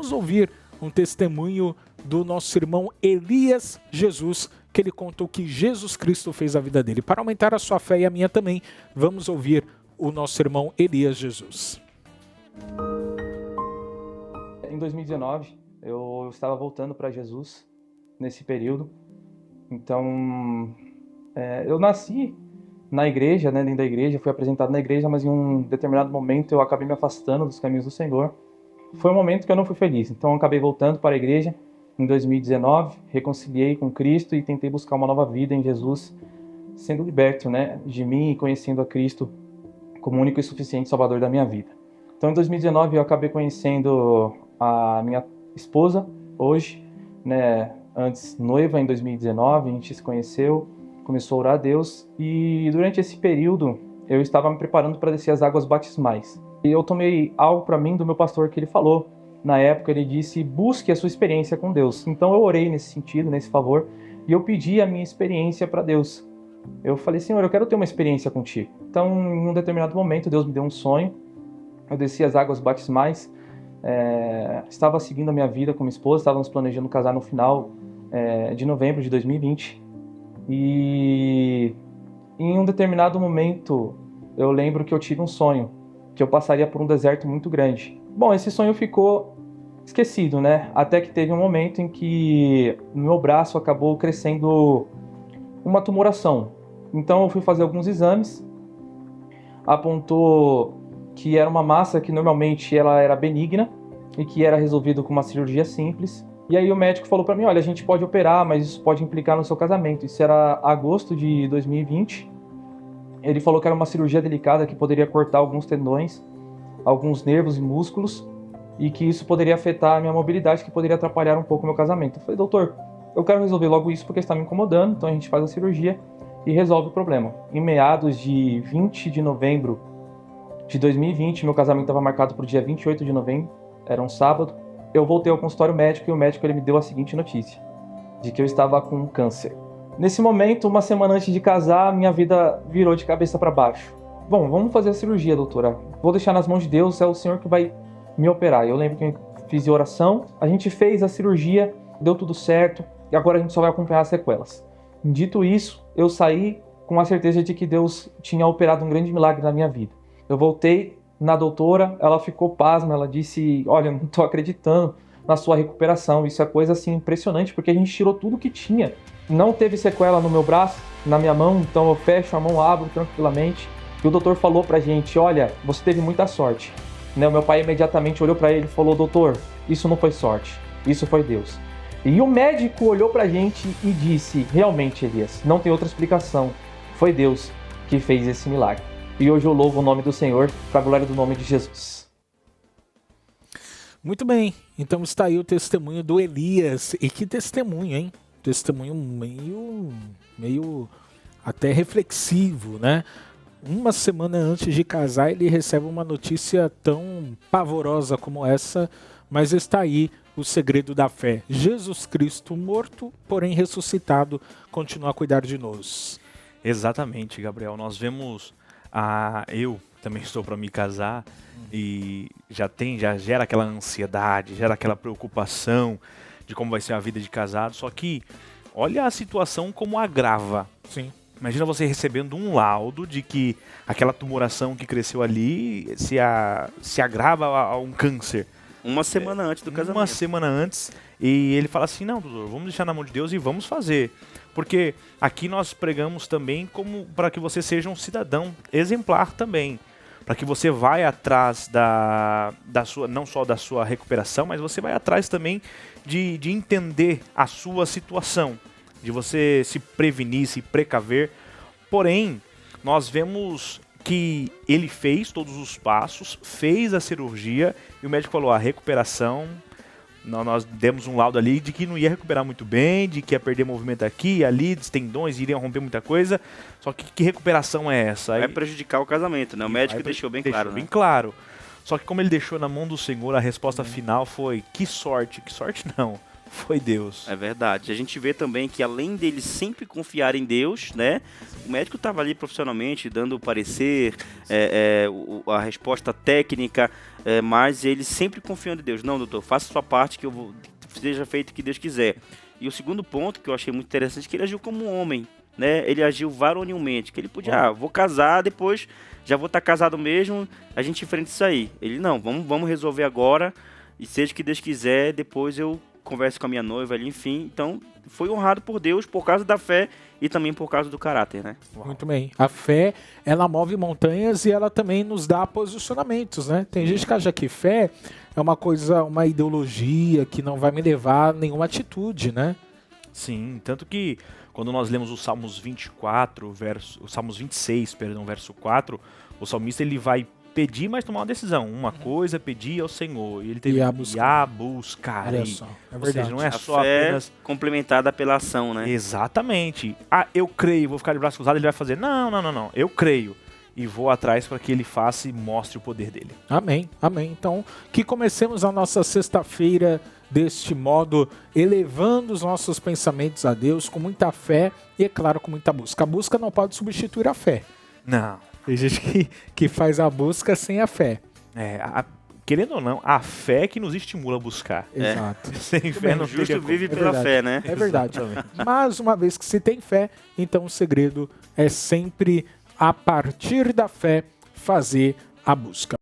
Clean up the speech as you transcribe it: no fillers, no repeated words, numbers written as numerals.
Vamos ouvir um testemunho do nosso irmão Elias Jesus, que ele contou que Jesus Cristo fez a vida dele. Para aumentar a sua fé e a minha também, vamos ouvir o nosso irmão Elias Jesus. Em 2019, eu estava voltando para Jesus nesse período. Então, eu nasci na igreja, né, dentro da igreja, fui apresentado na igreja, mas em um determinado momento eu acabei me afastando dos caminhos do Senhor. Foi um momento que eu não fui feliz, então eu acabei voltando para a igreja em 2019, reconciliei com Cristo e tentei buscar uma nova vida em Jesus, sendo liberto, né, de mim e conhecendo a Cristo como único e suficiente Salvador da minha vida. Então em 2019 eu acabei conhecendo a minha esposa, hoje, né, antes noiva em 2019, a gente se conheceu, começou a orar a Deus e durante esse período eu estava me preparando para descer as águas batismais. E eu tomei algo para mim do meu pastor que ele falou. Na época ele disse, busque a sua experiência com Deus. Então eu orei nesse sentido, nesse favor, e eu pedi a minha experiência para Deus. Eu falei, Senhor, eu quero ter uma experiência contigo. Então em um determinado momento Deus me deu um sonho, eu desci as águas batismais, estava seguindo a minha vida com minha esposa, estávamos planejando casar no final de novembro de 2020. E em um determinado momento eu lembro que eu tive um sonho, que eu passaria por um deserto muito grande. Bom, esse sonho ficou esquecido, né? Até que teve um momento em que no meu braço acabou crescendo uma tumoração. Então eu fui fazer alguns exames, apontou que era uma massa que normalmente ela era benigna e que era resolvido com uma cirurgia simples. E aí o médico falou para mim, olha, a gente pode operar, mas isso pode implicar no seu casamento. Isso era agosto de 2020. Ele falou que era uma cirurgia delicada que poderia cortar alguns tendões, alguns nervos e músculos, e que isso poderia afetar a minha mobilidade, que poderia atrapalhar um pouco o meu casamento. Eu falei, doutor, eu quero resolver logo isso porque está me incomodando, então a gente faz a cirurgia e resolve o problema. Em meados de 20 de novembro de 2020, meu casamento estava marcado para o dia 28 de novembro, era um sábado. Eu voltei ao consultório médico e o médico ele me deu a seguinte notícia, de que eu estava com câncer. Nesse momento, uma semana antes de casar, minha vida virou de cabeça para baixo. Bom, vamos fazer a cirurgia, doutora. Vou deixar nas mãos de Deus, é o Senhor que vai me operar. Eu lembro que eu fiz oração, a gente fez a cirurgia, deu tudo certo, e agora a gente só vai acompanhar as sequelas. Dito isso, eu saí com a certeza de que Deus tinha operado um grande milagre na minha vida. Eu voltei na doutora, ela ficou pasma, ela disse, olha, não estou acreditando na sua recuperação, isso é coisa assim impressionante, porque a gente tirou tudo que tinha. Não teve sequela no meu braço, na minha mão, então eu fecho a mão, abro tranquilamente. E o doutor falou pra gente, olha, você teve muita sorte. Né? O meu pai imediatamente olhou pra ele e falou, doutor, isso não foi sorte, isso foi Deus. E o médico olhou pra gente e disse, realmente, Elias, não tem outra explicação, foi Deus que fez esse milagre. E hoje eu louvo o nome do Senhor, para a glória do nome de Jesus. Muito bem, então está aí o testemunho do Elias. E que testemunho, hein? Testemunho meio até reflexivo, né? Uma semana antes de casar, ele recebe uma notícia tão pavorosa como essa, mas está aí o segredo da fé. Jesus Cristo morto, porém ressuscitado, continua a cuidar de nós. Exatamente, Gabriel. Nós vemos, eu também estou para me casar e já gera aquela ansiedade, gera aquela preocupação de como vai ser a vida de casado, só que olha a situação como agrava. Sim. Imagina você recebendo um laudo de que aquela tumoração que cresceu ali se agrava a um câncer. Uma semana antes do casamento. Uma semana antes. E ele fala assim, não, doutor, vamos deixar na mão de Deus e vamos fazer. Porque aqui nós pregamos também como para que você seja um cidadão exemplar também. Para que você vá atrás da sua, não só da sua recuperação, mas você vai atrás também de entender a sua situação. De você se prevenir, se precaver. Porém, nós vemos que ele fez todos os passos, fez a cirurgia e o médico falou, a recuperação, nós demos um laudo ali de que não ia recuperar muito bem, de que ia perder movimento aqui e ali, dos tendões, iriam romper muita coisa, só que recuperação é essa? Vai prejudicar o casamento, né? O médico deixou bem claro, né? Bem claro. Só que como ele deixou na mão do Senhor, a resposta final foi, que sorte não. foi Deus. É verdade. A gente vê também que além dele sempre confiar em Deus, né? O médico estava ali profissionalmente dando o parecer, a resposta técnica, mas ele sempre confiando em Deus. Não, doutor, faça a sua parte que seja feito o que Deus quiser. E o segundo ponto que eu achei muito interessante é que ele agiu como um homem, né? Ele agiu varonilmente, que ele podia, vou casar, depois já vou estar casado mesmo, a gente enfrenta isso aí. Ele, não, vamos resolver agora, e seja o que Deus quiser, depois eu converso com a minha noiva ali, enfim. Então, foi honrado por Deus por causa da fé e também por causa do caráter, né? Muito bem. A fé, ela move montanhas e ela também nos dá posicionamentos, né? Tem gente que acha que fé é uma coisa, uma ideologia que não vai me levar a nenhuma atitude, né? Sim, tanto que quando nós lemos os Salmos 24, os Salmos 26, verso 4, o salmista ele vai pedir, mas tomar uma decisão. Uma coisa, pedir ao Senhor. E ele teve que buscar. Olha só, é Ou verdade. seja, não é A só fé apenas... complementada pela ação, né? Exatamente. Ah, eu creio, vou ficar de braço cruzado, ele vai fazer. Não. Eu creio. E vou atrás para que ele faça e mostre o poder dele. Amém, amém. Então, que comecemos a nossa sexta-feira deste modo, elevando os nossos pensamentos a Deus com muita fé e, é claro, com muita busca. A busca não pode substituir a fé. Não. Tem gente que faz a busca sem a fé. Querendo ou não, a fé que nos estimula a buscar. Exato. Sem fé não O justo teria como. vive pela fé, né? É verdade. Exatamente. Mas uma vez que se tem fé, então o segredo é sempre, a partir da fé, fazer a busca.